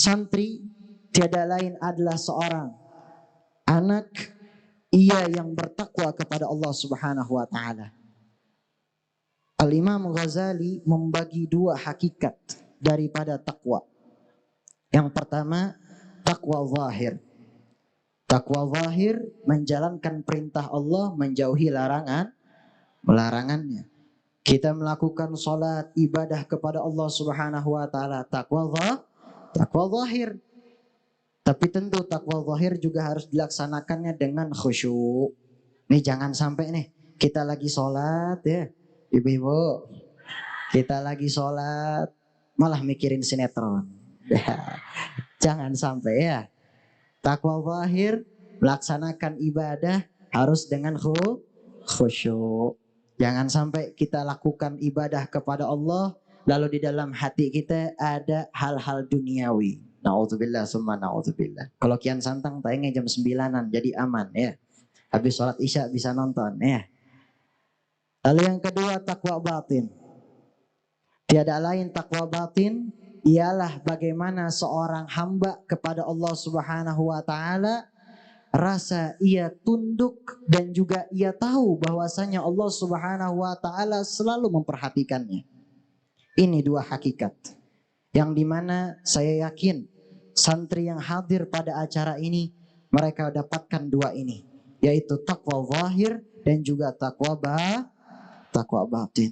Santri tiada lain adalah seorang anak ia yang bertakwa kepada Allah Subhanahu wa taala. Al-Imam Ghazali membagi dua hakikat daripada takwa. Yang pertama, takwa zahir. Takwa zahir menjalankan perintah Allah, menjauhi larangannya. Kita melakukan salat, ibadah kepada Allah Subhanahu wa taala, takwa zahir. Tapi tentu takwa zahir juga harus dilaksanakannya dengan khusyuk. Nih jangan sampai nih kita lagi salat ya, ibu-ibu, kita lagi salat malah mikirin sinetron. Jangan sampai ya. Takwa zahir, melaksanakan ibadah harus dengan khusyuk. Jangan sampai kita lakukan ibadah kepada Allah lalu di dalam hati kita ada hal-hal duniawi. Na'udzubillah summa na'udzubillah. Kalau kian santang tayangnya jam 9-an jadi aman ya. Habis sholat isya bisa nonton ya. Lalu yang kedua, takwa batin. Tiada lain takwa batin ialah bagaimana seorang hamba kepada Allah Subhanahu wa taala rasa ia tunduk dan juga ia tahu bahwasanya Allah Subhanahu wa taala selalu memperhatikannya. Ini dua hakikat yang dimana saya yakin santri yang hadir pada acara ini mereka dapatkan dua ini, yaitu takwa zahir dan juga takwa batin.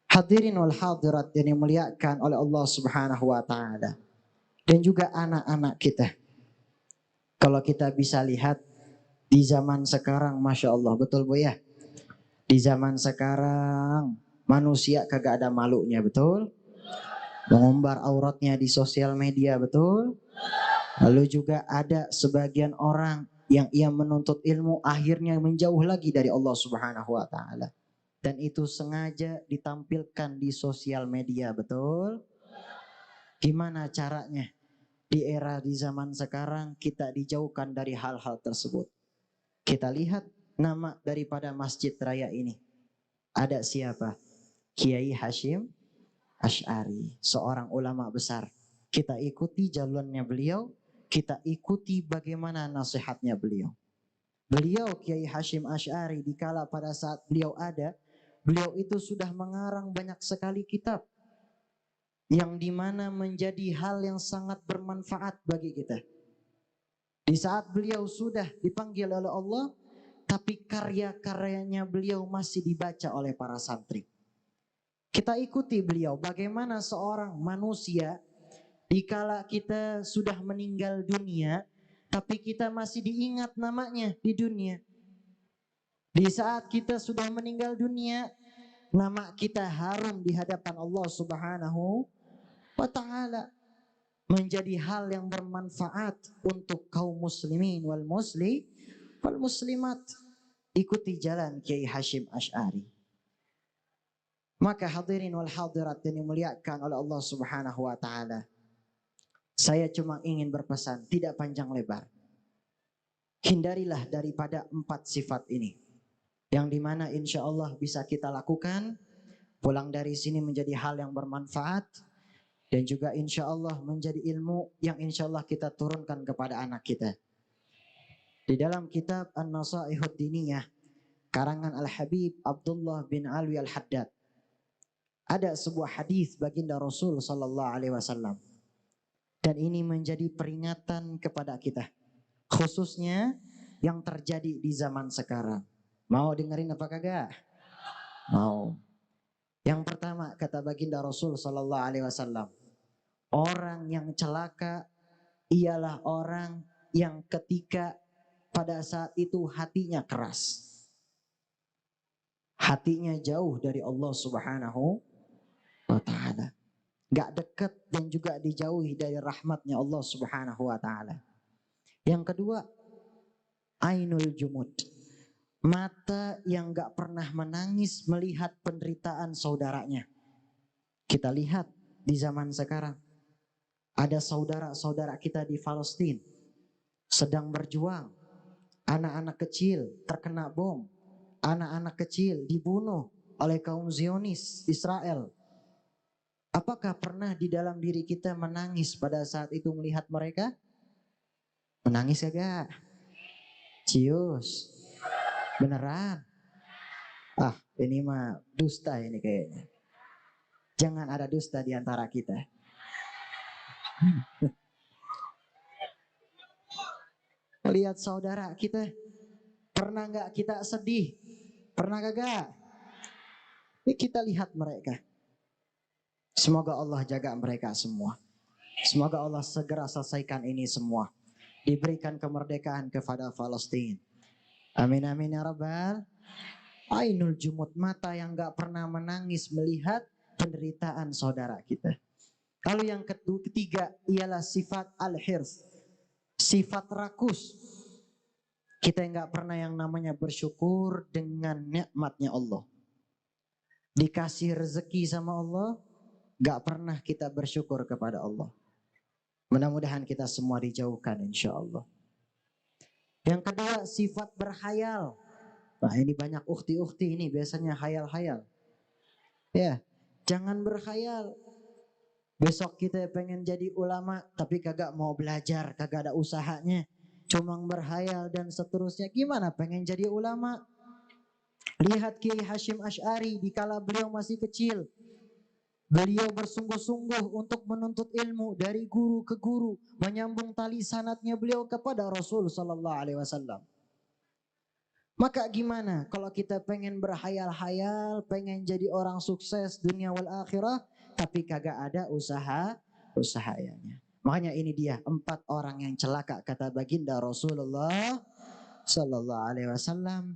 Hadirin wal hadirat yang dimuliakan oleh Allah Subhanahu wa taala. Dan juga anak-anak kita. Kalau kita bisa lihat di zaman sekarang, Masya Allah, betul Bu ya? Di zaman sekarang manusia kagak ada malunya, betul? Mengumbar auratnya di sosial media, betul? Lalu juga ada sebagian orang yang ia menuntut ilmu akhirnya menjauh lagi dari Allah Subhanahu wa taala. Dan itu sengaja ditampilkan di sosial media, betul? Gimana caranya? Di era di zaman sekarang kita dijauhkan dari hal-hal tersebut. Kita lihat nama daripada masjid raya ini. Ada siapa? Kiai Hashim Asy'ari, seorang ulama besar. Kita ikuti jalannya beliau, kita ikuti bagaimana nasihatnya beliau. Beliau Kiai Hashim Asy'ari dikala pada saat beliau ada, beliau itu sudah mengarang banyak sekali kitab yang dimana menjadi hal yang sangat bermanfaat bagi kita. Di saat beliau sudah dipanggil oleh Allah, tapi karya-karyanya beliau masih dibaca oleh para santri. Kita ikuti beliau bagaimana seorang manusia dikala kita sudah meninggal dunia, tapi kita masih diingat namanya di dunia. Di saat kita sudah meninggal dunia, nama kita harum di hadapan Allah Subhanahu wa taala, menjadi hal yang bermanfaat untuk kaum muslimin wal muslimat. Ikuti jalan Kiai Hashim Asy'ari. Maka hadirin wal hadirat yang dimuliakan oleh Allah Subhanahu wa taala, saya cuma ingin berpesan, tidak panjang lebar. Hindarilah daripada 4 sifat ini, yang dimana insya Allah bisa kita lakukan, pulang dari sini menjadi hal yang bermanfaat, dan juga insya Allah menjadi ilmu yang insya Allah kita turunkan kepada anak kita. Di dalam kitab An-Nasaihud Diniyah, karangan Al-Habib Abdullah bin Alwi Al-Haddad, ada sebuah hadis baginda Rasul Sallallahu Alaihi Wasallam. Dan ini menjadi peringatan kepada kita, khususnya yang terjadi di zaman sekarang. Mau dengerin apa kagak? Mau. Yang pertama kata baginda Rasul Sallallahu Alaihi Wasallam, orang yang celaka ialah orang yang ketika pada saat itu hatinya keras, hatinya jauh dari Allah Subhanahu wa taala, gak dekat dan juga dijauhi dari rahmatnya Allah Subhanahu wa taala. Yang kedua, ainul jumud, mata yang gak pernah menangis melihat penderitaan saudaranya. Kita lihat di zaman sekarang, ada saudara-saudara kita di Palestina sedang berjuang, anak-anak kecil terkena bom, anak-anak kecil dibunuh oleh kaum Zionis Israel. Apakah pernah di dalam diri kita menangis pada saat itu melihat mereka? Menangis kagak? Cius. Beneran? Ah, ini mah dusta ini kayaknya. Jangan ada dusta di antara kita. Lihat saudara kita, pernah nggak kita sedih? Pernah kagak? Ini kita lihat mereka. Semoga Allah jaga mereka semua. Semoga Allah segera selesaikan ini semua. Diberikan kemerdekaan kepada Palestina. Amin amin ya rabbal. Ainul jumud, mata yang gak pernah menangis melihat penderitaan saudara kita. Lalu yang ketiga ialah sifat al-hirs, sifat rakus. Kita yang gak pernah yang namanya bersyukur dengan nikmatnya Allah. Dikasih rezeki sama Allah, gak pernah kita bersyukur kepada Allah. Mudah-mudahan kita semua dijauhkan insya Allah. Yang kedua sifat berhayal. Nah ini banyak ukhti-ukhti ini biasanya hayal-hayal. Ya, jangan berhayal. Besok kita pengen jadi ulama tapi kagak mau belajar, kagak ada usahanya. Cuma berhayal dan seterusnya. Gimana pengen jadi ulama? Lihat Kiai Hashim Asy'ari di kala beliau masih kecil. Beliau bersungguh-sungguh untuk menuntut ilmu dari guru ke guru, menyambung tali sanadnya beliau kepada Rasul sallallahu alaihi wasallam. Maka gimana kalau kita pengen berhayal-hayal, pengen jadi orang sukses dunia wal akhirah, tapi kagak ada usahanya. Makanya ini dia 4 orang yang celaka kata baginda Rasulullah sallallahu alaihi wasallam.